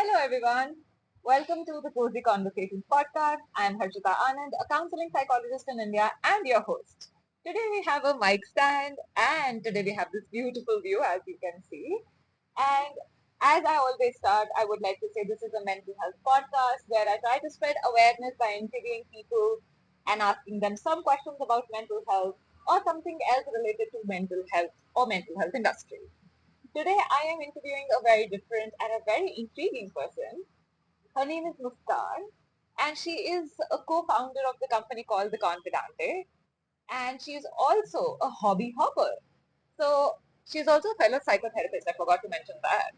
Hello everyone. Welcome to the Cozy Conversations podcast. I am Harshita Anand, a counseling psychologist in India and your host. Today we have a mic stand and today we have this beautiful view as you can see. And as I always start, I would like to say this is a mental health podcast where I try to spread awareness by interviewing people and asking them some questions about mental health or something else related to mental health or mental health industry. Today I am interviewing a very different and a very intriguing person. Her name is Muskan, and she is a co-founder of the company called The Confidante, and she is also a hobby hopper. So she's also a fellow psychotherapist. I forgot to mention that.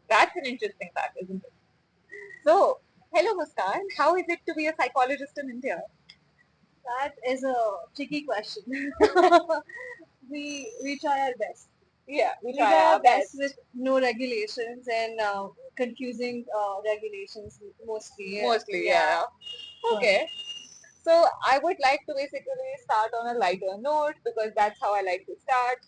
That's an interesting fact, isn't it? So, hello Muskan, how is it to be a psychologist in India? That is a tricky question. we try our best. Yeah, we We try try our our best with best. no regulations and confusing regulations mostly. Mostly, Yeah. yeah. But Okay. So I would like to basically start on a lighter note because that's how I like to start.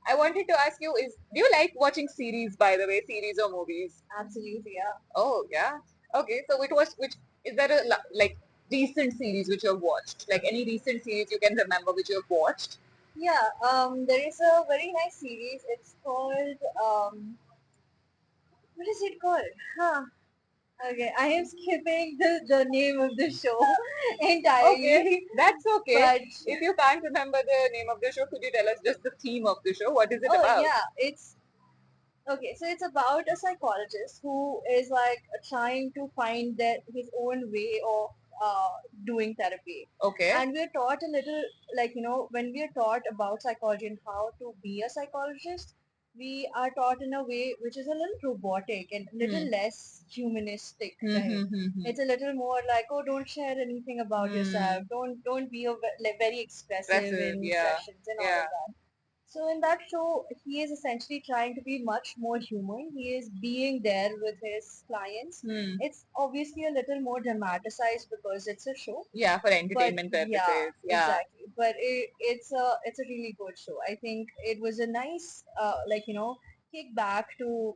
I wanted to ask you do you like watching series, by the way, series or movies? absolutely, yeah. Oh, yeah. Okay, so which is there a like recent series which you have watched? Like any recent series you can remember which you have watched? Yeah. There is a very nice series. It's called what is it called? Huh. Okay, I am skipping the name of the show Okay, entirely, that's okay. but If you can't remember the name of the show, could you tell us just the theme of the show? What is it oh about? yeah, it's okay, so it's about a psychologist who is like trying to find his own way of doing therapy. Okay. And we're taught a little, like, when we're taught about psychology and how to be a psychologist, we are taught in a way which is a little robotic and a Hmm. little less humanistic, Hmm. right? Hmm. Hmm. Hmm. It's a little more like, oh, don't share anything about yourself. Hmm. Don't be like very expressive Impressive. in Yeah. sessions and all Yeah. of that. So in that show, he is essentially trying to be much more human. He is being there with his clients. Hmm. It's obviously a little more dramatized because it's a show, Yeah, for but entertainment yeah, purposes. Yeah. exactly. But it's a really good show. I think it was a nice kickback to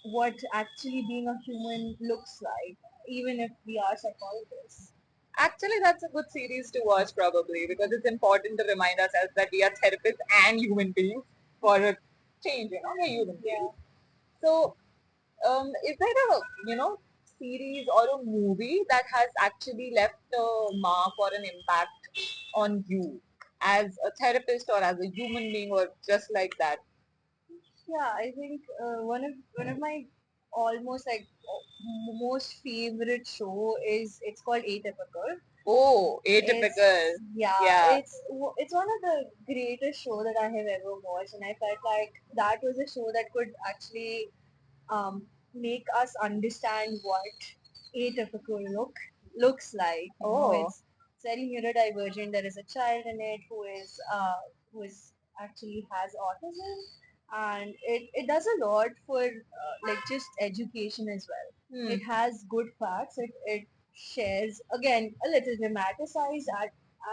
what actually being a human looks like, even if we are psychologists. Actually, that's a good series to watch probably because it's important to remind ourselves that we are therapists and human beings for a change, we're human Yeah. beings. So, is there series or a movie that has actually left a mark or an impact on you as a therapist or as a human being or just like that? Yeah, I think one of my almost like most favorite show is it's called Atypical. Oh, atypical. It's yeah, Yeah. it's one of the greatest show that I have ever watched, and I felt like that was a show that could actually make us understand what atypical looks like. Oh, It's very neurodivergent. There is a child in it who is actually has autism, and it does a lot for like just education as well. hmm. It has good facts. It shares again a little dramatized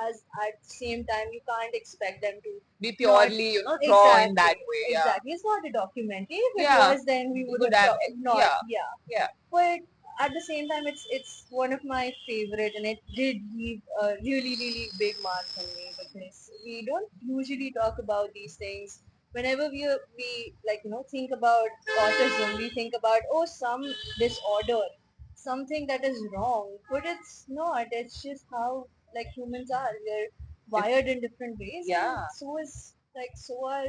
as at the same time you can't expect them to Be not purely, draw in that exactly way. Yeah. exactly. It's not a documentary. If it Yeah. was, then we We would could have have, not yeah. yeah. Yeah. But at the same time, it's one of my favorite, and it did leave a really big mark on me because we don't usually talk about these things. Whenever we like think about autism, we think about some disorder, something that is wrong, but it's not. It's just how like humans are. We're It's, wired in different ways, and yeah. so are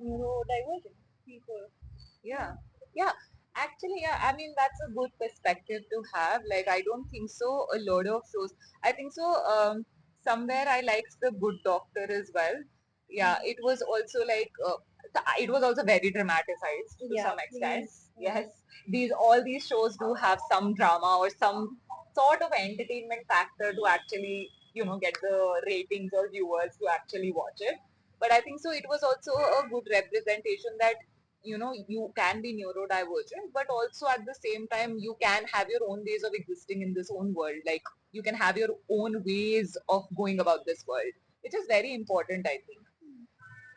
neurodivergent people. Yeah. Yeah. Actually, yeah, I mean, that's a good perspective to have. Like, I don't think so. A lot of shows. I think so. Somewhere I liked The Good Doctor as well. Yeah, it was also like, it was also very dramatized to Yeah, some extent. please. Yes, all these shows do have some drama or some sort of entertainment factor to actually, get the ratings or viewers to actually watch it. But I think so. It was also a good representation that you can be neurodivergent but also at the same time you can have your own ways of existing in this own world, like you can have your own ways of going about this world, which is very important. I think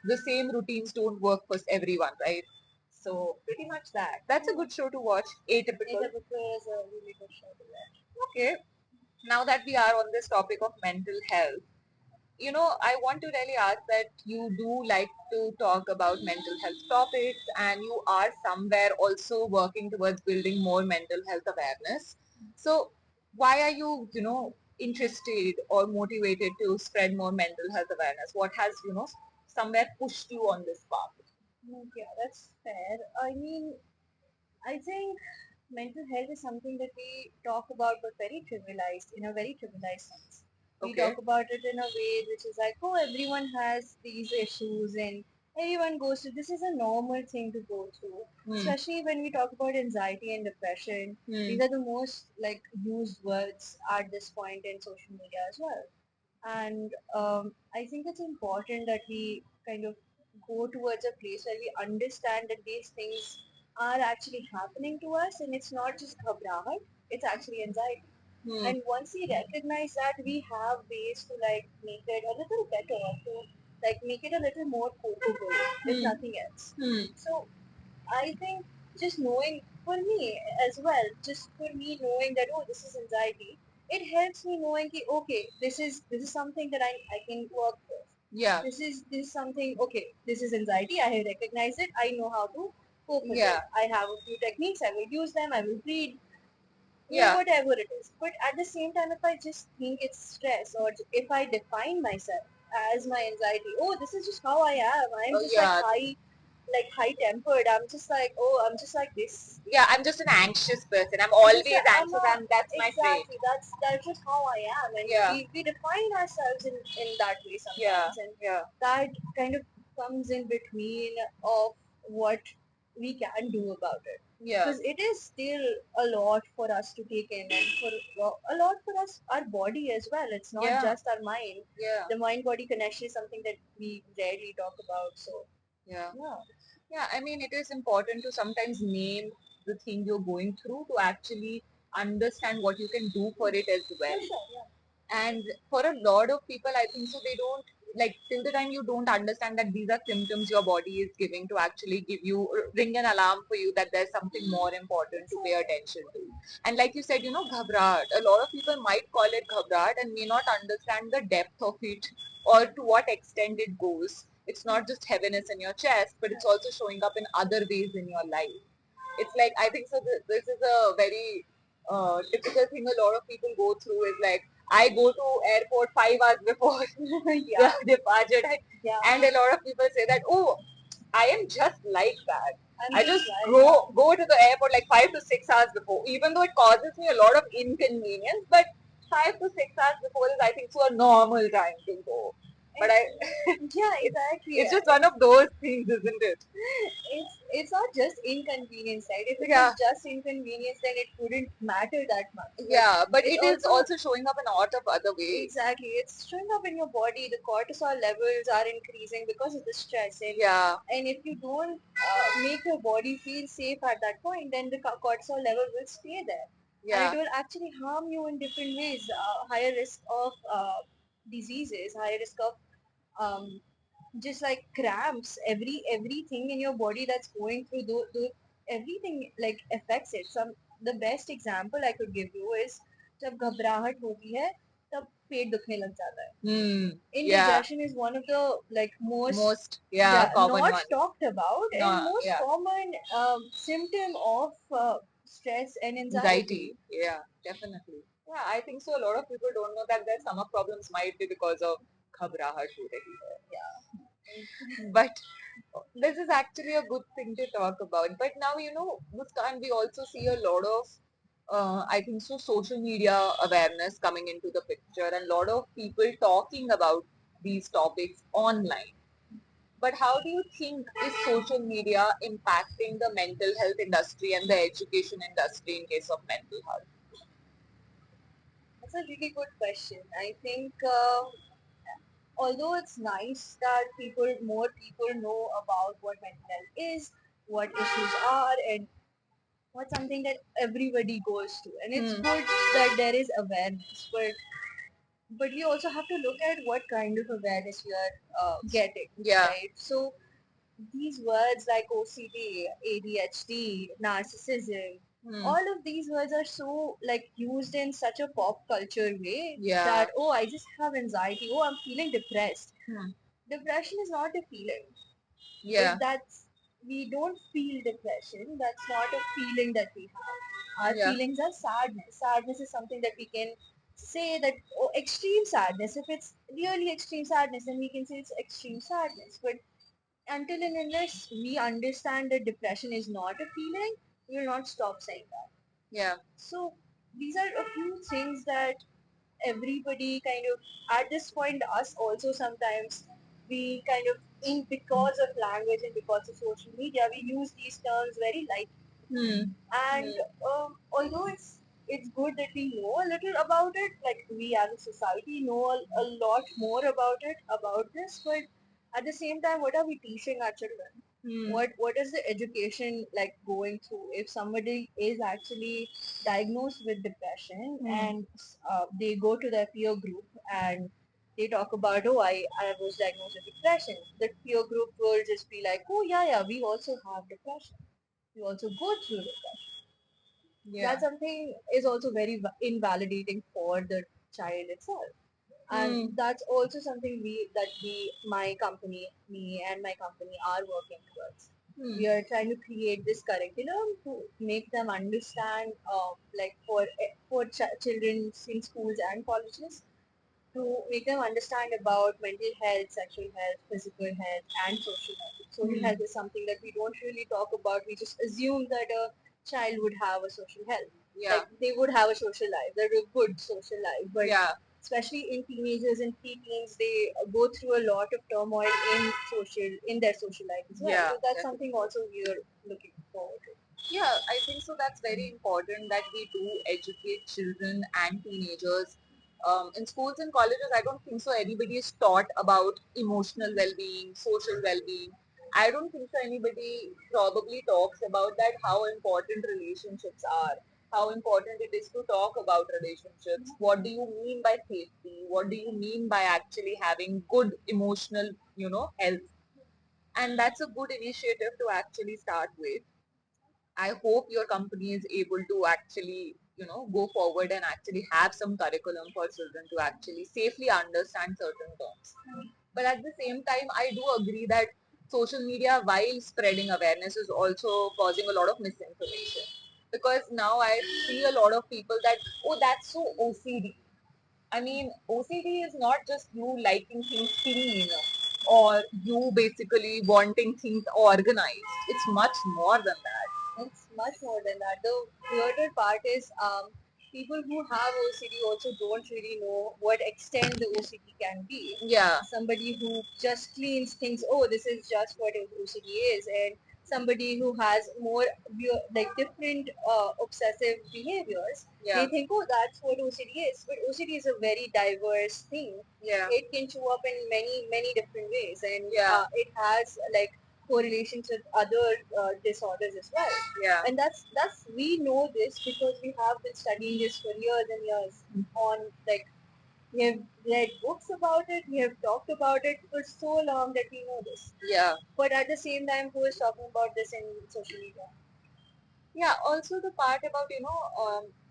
the same routines don't work for everyone, right? So pretty much that. That's a good show to watch. Atypical. Atypical is a really good show to watch. Okay. Now that we are on this topic of mental health, I want to really ask that you do like to talk about mental health topics and you are somewhere also working towards building more mental health awareness. So why are you, interested or motivated to spread more mental health awareness? What has, somewhere pushed you on this path? Yeah, that's fair. I mean, I think mental health is something that we talk about but very trivialized, in a very trivialized sense. We Okay. talk about it in a way which is like, oh, everyone has these issues and everyone goes through, this is a normal thing to go through. Hmm. Especially when we talk about anxiety and depression. Hmm. These are the most like used words at this point in social media as well. And I think it's important that we kind of go towards a place where we understand that these things are actually happening to us and it's not just ghabrahat, it's actually anxiety. Hmm. And once we recognize that, we have ways to like make it a little better, to like make it a little more copable, if Hmm. nothing else. Hmm. So I think just knowing, for me as well, just for me knowing that, oh, this is anxiety, it helps me knowing that, okay, this is something that I can work with. Yeah. This is something, okay, this is anxiety, I have recognized it, I know how to cope with Yeah. it. I have a few techniques, I will use them, I will breathe, Yeah. whatever it is. But at the same time, if I just think it's stress, or if I define myself as my anxiety, oh, this is just how I am. I'm just Yeah. like high tempered. I'm just like, oh, I'm just like this. Yeah, I'm just an anxious person. I'm I'm always just like, I'm anxious a, and that's my trait. exactly. That's just how I am, and Yeah. we define ourselves in that way Yeah. sometimes, and Yeah. that kind of comes in between of what we can do about it. Yeah. Because it is still a lot for us to take in, and for a lot for us, our body as well. It's not Yeah. just our mind. Yeah. The mind-body connection is something that we rarely talk about. So Yeah. yeah, Yeah. I mean, it is important to sometimes name the thing you're going through to actually understand what you can do for it as well. for sure. Yeah. And for a lot of people, I think so, they don't like till the time you don't understand that these are symptoms your body is giving to actually give you ring an alarm for you that there's something more important to pay attention to. And like you said, ghabrat. A lot of people might call it ghabrat and may not understand the depth of it or to what extent it goes. It's not just heaviness in your chest, but it's also showing up in other ways in your life. It's like I think so. This is a very typical thing a lot of people go through. Is like I go to airport 5 hours before the Yeah. departure time, Yeah. and a lot of people say that, oh, I am just like that. I'm I just just like go to the airport like 5 to 6 hours before, even though it causes me a lot of inconvenience. But 5 to 6 hours before is I think so a normal time to go. But yeah, it's exactly. it's just one of those things, isn't it? It's not just inconvenience, right? If it Yeah. was just inconvenience, then it wouldn't matter that much. Yeah, but It it is also also showing up in a lot of other ways. exactly, it's showing up in your body. The cortisol levels are increasing because of the stress, Yeah, and if you don't make your body feel safe at that point, then the cortisol level will stay there, and yeah, it will actually harm you in different ways. Higher risk of diseases, higher risk of just like cramps, everything in your body that's going through everything like affects it. The best example I could give you is जब घबराहट होती है तब पेट दुखने लग जाता है. hmm, yeah, Indigestion is one of the like most most, yeah, common not one. talked about No, and most yeah, common symptom of stress and anxiety. anxiety, yeah, definitely. Yeah, I think so. A lot of people don't know that their stomach problems might be because of घबराहट हो रही है. But this is actually a good thing to talk about. But now, Muskan, we also see a lot of, I think so, social media awareness coming into the picture and a lot of people talking about these topics online. But how do you think is social media impacting the mental health industry and the education industry in case of mental health? That's a really good question. I think although it's nice that more people know about what mental health is, what issues are, and what's something that everybody goes to, and it's Hmm. good that there is awareness, but we also have to look at what kind of awareness we are getting, Yeah. right? So these words like OCD, ADHD, narcissism, Hmm. all of these words are so like used in such a pop culture way Yeah. that, oh, I just have anxiety, oh, I'm feeling depressed. Hmm. Depression is not a feeling. Yeah. That's, we don't feel depression. That's not a feeling that we have. Our Yeah. feelings are sadness. Sadness is something that we can say that, oh, extreme sadness. If it's really extreme sadness, then we can say it's extreme sadness. But until and unless we understand that depression is not a feeling, we will not stop saying that. Yeah. So these are a few things that everybody kind of, at this point, us also sometimes, we kind of, in because of language and because of social media, we use these terms very lightly. Hmm. And although it's good that we know a little about it, like we as a society know a lot more about it, about this, but at the same time, what are we teaching our children? Hmm. What is the education like going through if somebody is actually diagnosed with depression and they go to their peer group and they talk about, oh, I was diagnosed with depression. The peer group will just be like, oh yeah, we also have depression. We also go through depression. Yeah. That something is also very invalidating for the child itself. And Hmm. that's also something my company, me and my company are working towards. Hmm. We are trying to create this curriculum to make them understand, like for children in schools and colleges, to make them understand about mental health, sexual health, physical health, and social health. Social health is something that we don't really talk about. We just assume that a child would have a social health. Yeah. Like they would have a social life, they're a good social life. But Yeah. especially in teenagers and preteens, they go through a lot of turmoil in their social life as well. Yeah. So that's Definitely. something also we are looking forward to. Yeah, I think so. That's very important that we do educate children and teenagers. In schools and colleges, I don't think so anybody is taught about emotional well-being, social well-being. I don't think so anybody probably talks about that, how important relationships are, how important it is to talk about relationships. What do you mean by safety? What do you mean by actually having good emotional, health? And that's a good initiative to actually start with. I hope your company is able to actually, go forward and actually have some curriculum for children to actually safely understand certain terms. But at the same time, I do agree that social media, while spreading awareness, is also causing a lot of misinformation. Because now I see a lot of people that, oh, that's so OCD. I mean, OCD is not just you liking things clean or you basically wanting things organized. It's much more than that. It's much more than that. The weirder part is, people who have OCD also don't really know what extent the OCD can be. Yeah. Somebody who just cleans things, oh, this is just what OCD is, and somebody who has more like different obsessive behaviors, Yeah. they think, oh, that's what OCD is. But OCD is a very diverse thing. Yeah. It can show up in many different ways, and Yeah. it has like correlations with other disorders as well. Yeah. And that's we know this because we have been studying this for years and years on, like, we have read books about it, we have talked about it for so long that we know this. Yeah. But at the same time, who is talking about this in social media? Yeah, also the part about,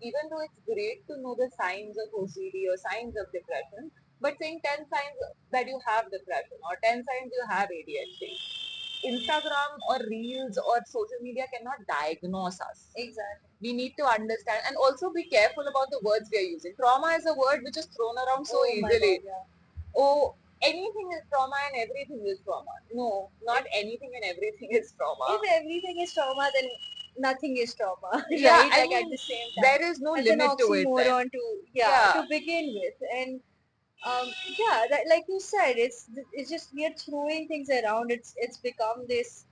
even though it's great to know the signs of OCD or signs of depression, but saying 10 signs that you have depression or 10 signs you have ADHD, Instagram or Reels or social media cannot diagnose us. Exactly. We need to understand and also be careful about the words we are using. Trauma is a word which is thrown around so Oh my easily. god, yeah. Oh, anything is trauma and everything is trauma. No, not anything and everything is trauma. If everything is trauma, then nothing is trauma, Yeah, right? I Like at mean, the same time, there is no it's an limit to it then. oxymoron to, yeah, Yeah, to begin with. And yeah, that, like you said, it's just we are throwing things around. It's become this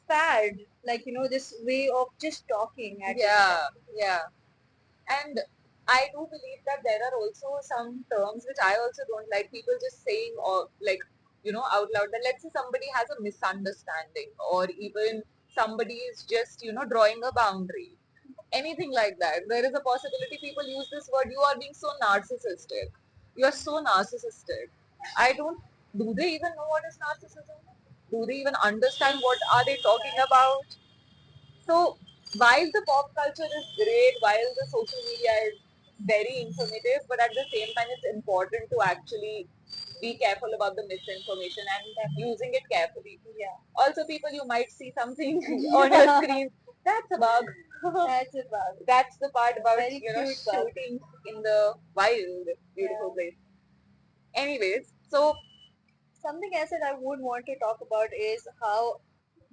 fad, like, this way of just talking at this yeah, point. yeah. And I do believe that there are also some terms which I also don't like. People just saying or like, out loud that let's say somebody has a misunderstanding or even somebody is just, drawing a boundary. Anything like that. There is a possibility people use this word, you are being so narcissistic. You are so narcissistic. I don't, do they even know what is narcissism? Do they even understand what are they talking about? So while the pop culture is great, while the social media is very informative, but at the same time it's important to actually be careful about the misinformation and using it carefully. Yeah. Also, people, you might see something on your screen. That's a bug. That's a bug. That's the part about Very cute bug. shooting in the wild, beautiful place. Anyways, so Something else that I would want to talk about is how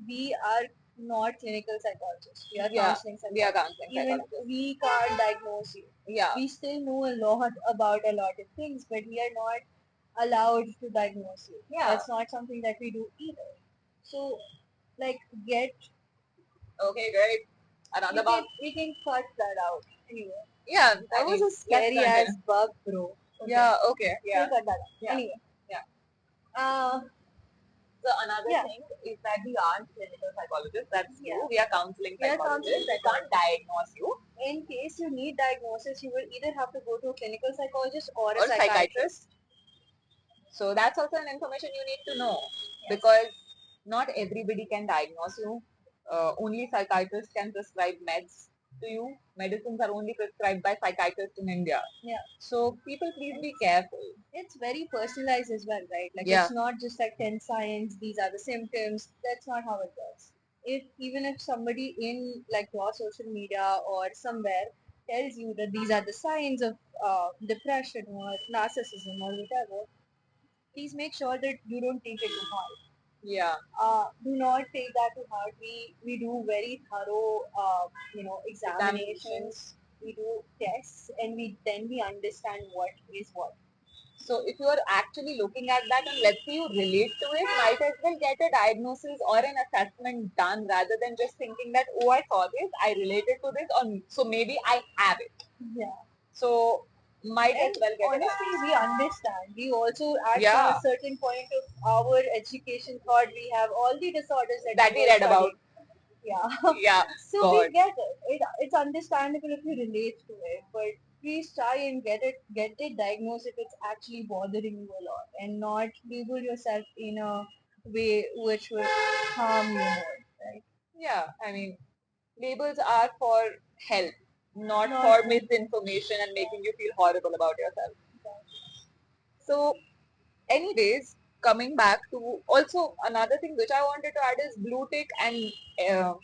we are not clinical psychologists. We are yeah, counseling we are psychologists. counseling Even psychologists. we can't diagnose you. Yeah, We still know a lot about a lot of things, but we are not allowed to diagnose you. yeah. That's not something that we do either. So, like, get Okay, great. Another bug. we can cut that out anyway. Yeah, That I was mean, a let's scary continue. ass bug, bro. Okay. Yeah, okay, We'll yeah, cut that out. yeah, Anyway. yeah. Uh, So another yeah. thing is that we aren't clinical psychologists. That's true. Yeah. We are counseling We are counseling psychologists. We can't diagnose you In case you need diagnosis, you will either have to go to a clinical psychologist or a or psychiatrist. psychiatrist. So that's also an information you need to know Yes. because not everybody can diagnose you. Only psychiatrists can prescribe meds to you. Medicines are only prescribed by psychiatrists in India. Yeah. So people, please be careful. It's very personalized as well, right? Like Yeah. it's not just like 10 signs, these are the symptoms. That's not how it works. If somebody in like your social media or somewhere tells you that these are the signs of depression or narcissism or whatever, please make sure that you don't take it to heart. Yeah. Do not take that to heart. We do very thorough, examinations. We do tests, and we understand what is what. So if you are actually looking at that and let's say you relate to it, might as well get a diagnosis or an assessment done rather than just thinking that, oh, I saw this, I related to this, or so maybe I have it. Yeah. So might as And well get a honestly, diagnosis. we understand. We also, at Yeah. a certain point of our education, thought we have all the disorders That we were read about. studying. Yeah. Yeah. So we God. get it's understandable if you relate to it, but please try and get it diagnosed if it's actually bothering you a lot, and not label yourself in a way which will harm you more, right? Yeah. I mean, labels are for help, not Not for misinformation and making you feel horrible about yourself. So anyways, coming back to also another thing which I wanted to add is blue tick and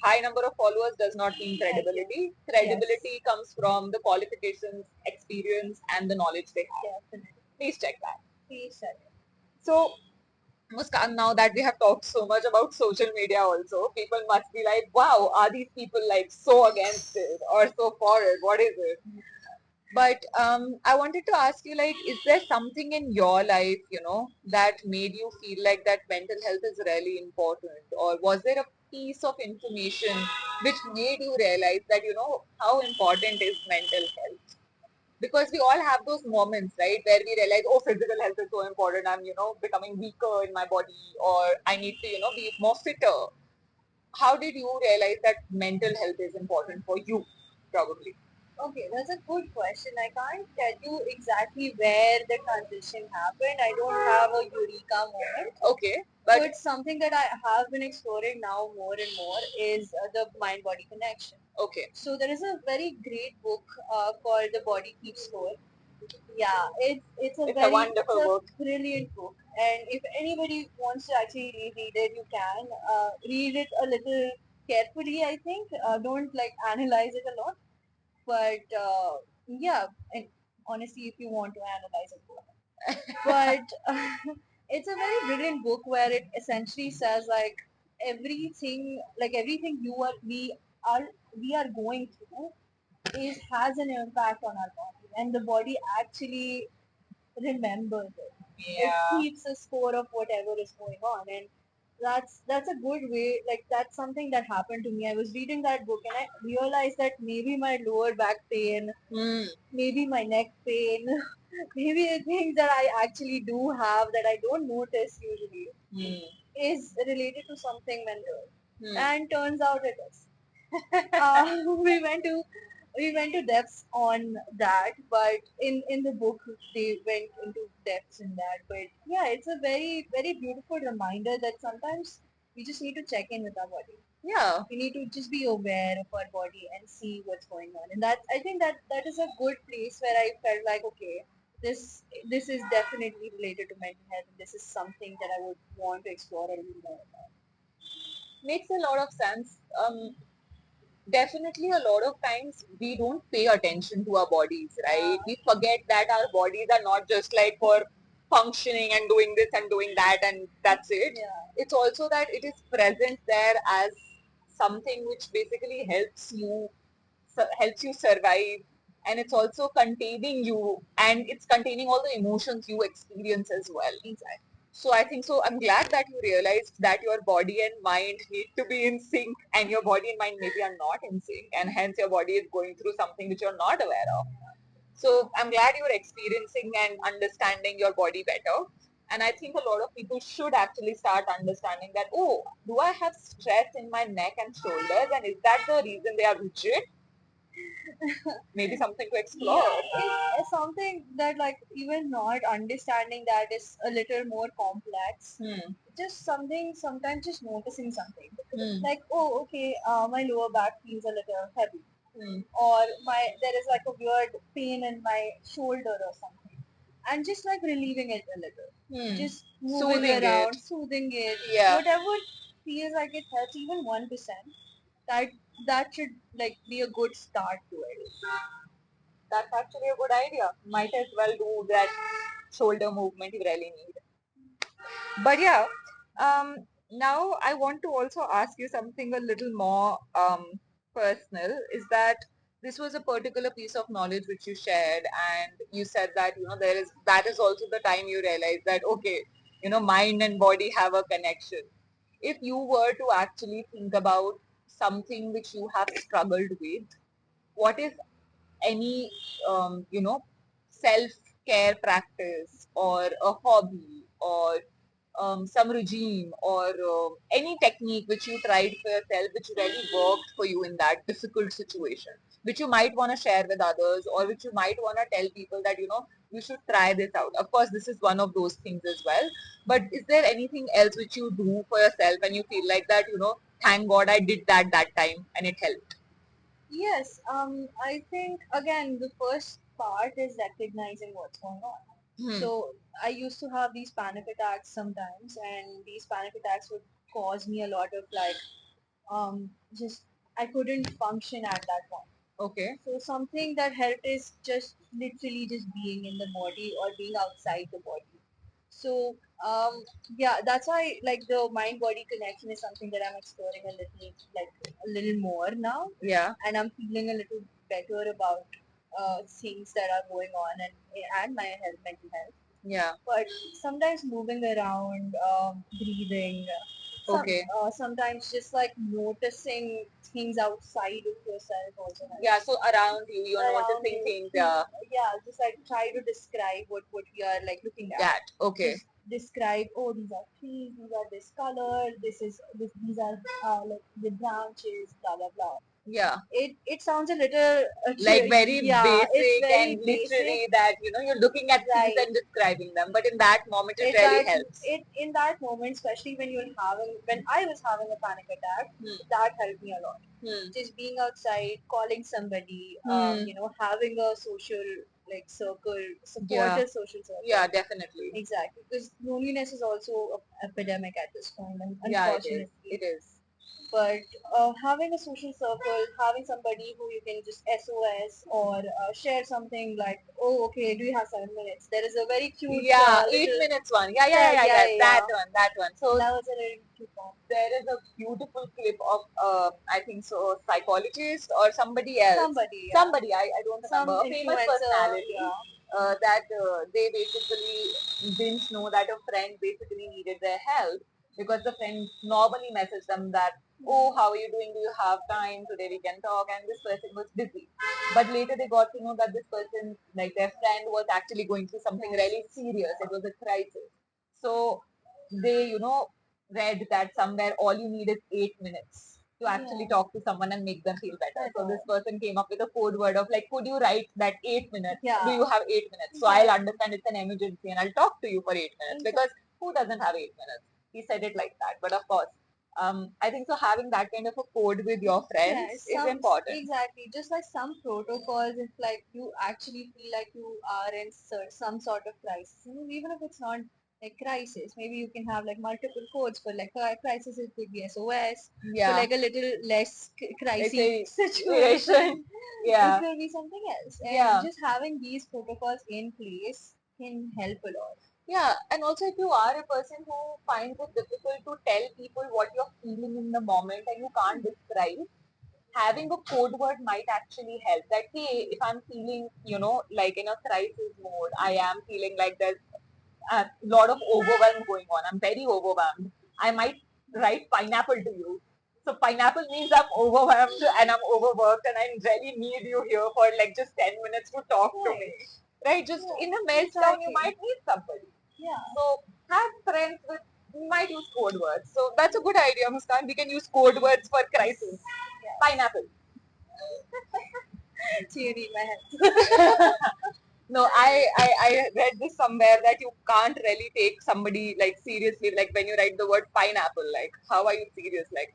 high number of followers does not mean credibility. Credibility comes from the qualifications, experience, and the knowledge they have. Definitely. Please check that. Please check it. So, Muskan, now that we have talked so much about social media also, people must be like, wow, are these people like so against it or so for it? What is it? But I wanted to ask you, like, is there something in your life, that made you feel like that mental health is really important? Or was there a piece of information which made you realize that, how important is mental health? Because we all have those moments, right, where we realize, oh, physical health is so important. I'm, becoming weaker in my body, or I need to, be more fitter. How did you realize that mental health is important for you, probably? Okay, that's a good question. I can't tell you exactly where the transition happened. I don't have a eureka moment. Okay, but But something that I have been exploring now more and more is the mind-body connection. okay, So there is a very great book called The Body Keeps Score. Yeah, it's a wonderful book. brilliant book. And if anybody wants to actually reread it, you can read it a little carefully. I think don't like analyze it a lot, but yeah, and honestly, if you want to analyze it, go ahead. But it's a very brilliant book where it essentially says like everything are we are going through is has an impact on our body, and the body actually remembers it. It Yeah. keeps a score of whatever is going on, and that's a good way. Like that's something that happened to me. I was reading that book and I realized that maybe my lower back pain, maybe my neck pain, maybe the things that I actually do have that I don't notice usually is related to something mental. And turns out it is. We went to we went to depths on that, but in the book they went into depths in that. But yeah, it's a very beautiful reminder that sometimes we just need to check in with our body. Yeah. We need to just be aware of our body and see what's going on. And that, I think that is a good place where I felt like, okay, this is definitely related to mental health, and this is something that I would want to explore a little more. Makes a lot of sense. Definitely a lot of times we don't pay attention to our bodies, right? Yeah. We forget that our bodies are not just like for functioning and doing this and doing that and that's it. Yeah. It's also that it is present there as something which basically helps you survive, and it's also containing you, and it's containing all the emotions you experience as well. Exactly. So I think so. I'm glad that you realized that your body and mind need to be in sync, and your body and mind maybe are not in sync, and hence your body is going through something which you're not aware of. So I'm glad you're experiencing and understanding your body better. And I think a lot of people should actually start understanding that, oh, do I have stress in my neck and shoulders? And is that the reason they are rigid? Maybe something to explore. Yeah, it's something that, like, even not understanding that is a little more complex. Hmm. Just something, sometimes just noticing something. Hmm. Like, oh, okay, my lower back feels a little heavy. Hmm. Or there is like a weird pain in my shoulder or something. And just like relieving it a little. Hmm. Just moving Soothing it. around, soothing it. Yeah. Whatever feels like it helps, even 1%, that that should like be a good start to it. That's actually a good idea. Might as well do that shoulder movement you really need. But yeah, now I want to also ask you something a little more personal. Is that this was a particular piece of knowledge which you shared, and you said that that is also the time you realized that okay, mind and body have a connection. If you were to actually think about something which you have struggled with, what is any self care practice or a hobby or some regime or any technique which you tried for yourself which really worked for you in that difficult situation, which you might want to share with others, or which you might want to tell people that you should try this out. Of course, this is one of those things as well, but is there anything else which you do for yourself and you feel like that, thank God I did that time and it helped? Yes, I think again the first part is recognizing what's going on. Hmm. So I used to have these panic attacks sometimes, and these panic attacks would cause me a lot of like just I couldn't function at that point. Okay. So something that helped is just literally just being in the body or being outside the body. So yeah, that's why like the mind body connection is something that I'm exploring a little more now, Yeah. and I'm feeling a little better about things that are going on and my mental health. Yeah. But sometimes moving around, breathing, Okay. sometimes just like noticing things outside of yourself also Yeah, helps. so around you, you're Around noticing you, things. see, yeah, just like try to describe what we are like looking at. That. Okay. Just describe, oh, these are trees, these are this color, these are like the branches, blah blah blah. Yeah. It sounds a little Like very yeah, it's basic and very basic, literally that, you're looking at things right? and describing them. But in that moment, it It really that helps. it in that moment, especially when I was having a panic attack, Hmm. that helped me a lot. Hmm. Just being outside, calling somebody, Hmm. having a social like circle, Yeah. supportive social circle. Yeah, definitely. Exactly, because loneliness is also an epidemic at this point, and Yeah, it is. unfortunately. It is. But having a social circle, having somebody who you can just SOS or share something like, oh, okay, do you have 7 minutes? There is a very cute Yeah, eight little, minutes one. Yeah, yeah, yeah, yeah, yeah, yeah, yeah. yeah. That one, that one. So That was a really cute one. there is a beautiful clip of I think so psychologist or somebody else, Somebody, yeah. somebody I don't remember, Some a famous influencer, personality, yeah. that they basically didn't know that a friend basically needed their help, because the friend normally messaged them that, oh, how are you doing, do you have time today, we can talk, and this person was busy. But later they got to know that this person, like their friend, was actually going through something really serious. It was a crisis. So they read that somewhere all you need is 8 minutes. to actually Yeah. talk to someone and make them feel better. At So this all. person came up with a code word of like, could you write that 8 minutes? Yeah. Do you have 8 minutes? So I'll understand it's an emergency and I'll talk to you for 8 minutes because who doesn't have 8 minutes? He said it like that. But of course, I think so having that kind of a code with your Yeah, friends is important. exactly. Just like some protocols, if like you actually feel like you are in some sort of crisis, even if it's not like crisis, maybe you can have like multiple codes for like crisis. It could be SOS. For Yeah. like a little less It's crisis a situation, it yeah. will be something else. And Yeah. just having these protocols in place can help a lot. Yeah, and also if you are a person who finds it difficult to tell people what you're feeling in the moment and you can't describe, having a code word might actually help. That hey, if I'm feeling, like in a crisis mode, I am feeling like there's a lot of overwhelm going on. I'm very overwhelmed. I might write pineapple to you. So pineapple means I'm overwhelmed and I'm overworked and I really need you here for like just 10 minutes to talk to me. Right? Just in a meltdown, you might need somebody. Yeah. So have friends with you might use code words. So that's a good idea, Muskan. We can use code words for crisis. Pineapple. Theory in my head. No, I read this somewhere that you can't really take somebody like seriously, like when you write the word pineapple, like how are you serious? Like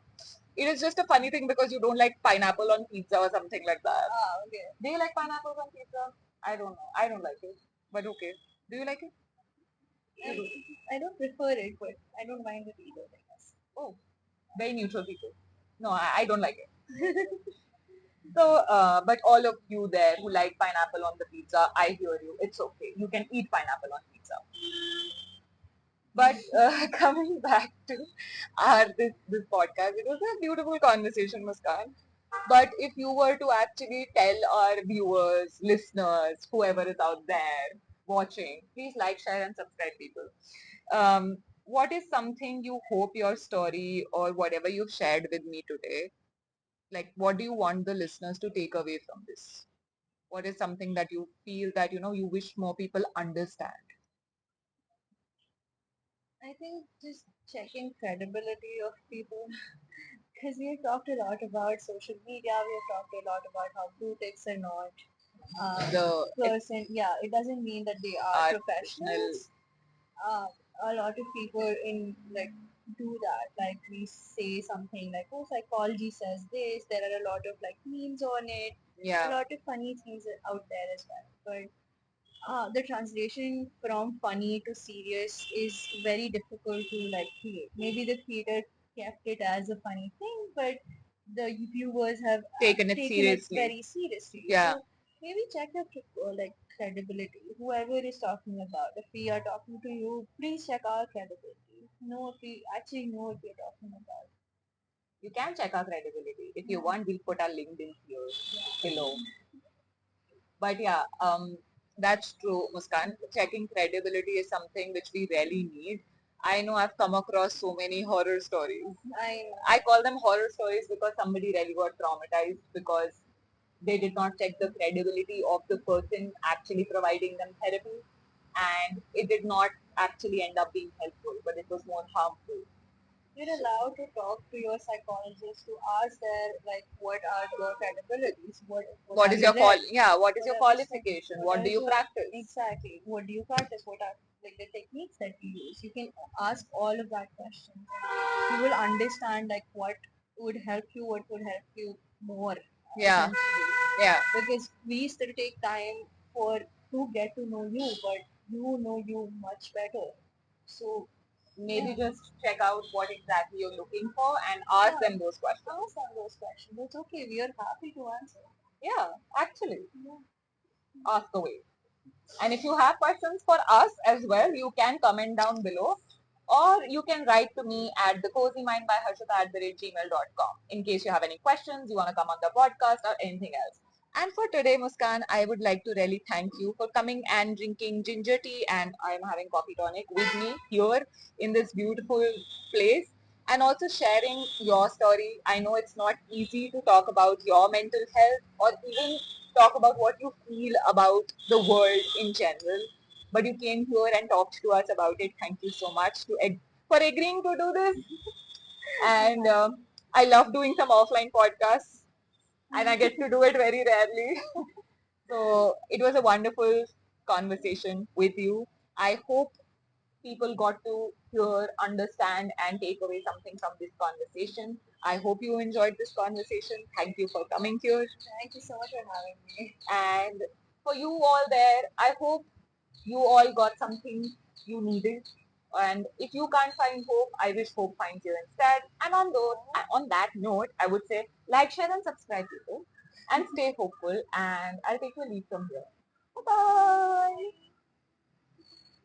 it is just a funny thing because you don't like pineapple on pizza or something like that. Ah, okay. Do you like pineapples on pizza? I don't know. I don't like it. But okay. Do you like it? I don't prefer it, but I don't mind it either, I guess. Oh, very neutral people. No, I don't like it. So, but all of you there who like pineapple on the pizza, I hear you. It's okay. You can eat pineapple on pizza. But coming back to our this podcast, it was a beautiful conversation, Muskan. But if you were to actually tell our viewers, listeners, whoever is out there watching, please like, share, and subscribe, people. What is something you hope your story or whatever you've shared with me today? Like, what do you want the listeners to take away from this? What is something that you feel that you wish more people understand? I think just checking credibility of people because we have talked a lot about social media. We have talked a lot about how brutics are not The person. Yeah, it doesn't mean that they are professionals. Uh, a lot of people in like do that. Like we say something like, "Oh, psychology says this." There are a lot of like memes on it. A lot of funny things out there as well. But the translation from funny to serious is very difficult to like create. Maybe the creator kept it as a funny thing, but the viewers have taken it taken it seriously. very seriously. Yeah. So maybe check your like credibility. Whoever is talking about, if we are talking to you, please check our credibility. Know if we actually know what we're talking about. You can check our credibility. If you want, we'll put our LinkedIn here below. But yeah, that's true, Muskan. Checking credibility is something which we really need. I know I've come across so many horror stories. I call them horror stories because somebody really got traumatized because they did not check the credibility of the person actually providing them therapy, and it did not actually end up being helpful, but it was more harmful. You're allowed to talk to your psychologist to ask their like what are your credibilities, What is have you your read, what is your qualification? What do you practice? exactly what do you practice, what are like the techniques that you use. You can ask all of that questions. You will understand like what would help you, what would help you more. Yeah. Yeah. Because we still take time for to get to know you, but you know you much better. So maybe just check out what exactly you're looking for and ask them those questions. Ask them those questions. It's okay. We are happy to answer. Yeah, actually, ask away. And if you have questions for us as well, you can comment down below or you can write to me at thecozymindbyharshita@gmail.com in case you have any questions, you want to come on the podcast or anything else. And for today, Muskan, I would like to really thank you for coming and drinking ginger tea, and I'm having coffee tonic with me here in this beautiful place and also sharing your story. I know it's not easy to talk about your mental health or even talk about what you feel about the world in general, but you came here and talked to us about it. Thank you so much for agreeing to do this. And I love doing some offline podcasts, and I get to do it very rarely. So it was a wonderful conversation with you. I hope people got to hear, understand, and take away something from this conversation. I hope you enjoyed this conversation. Thank you for coming here. Thank you so much for having me. And for you all there, I hope you all got something you needed. And if you can't find hope, I wish hope finds you instead. And on that note, I would say like, share, and subscribe, people, and stay hopeful. And I'll take your leave from here. Bye bye.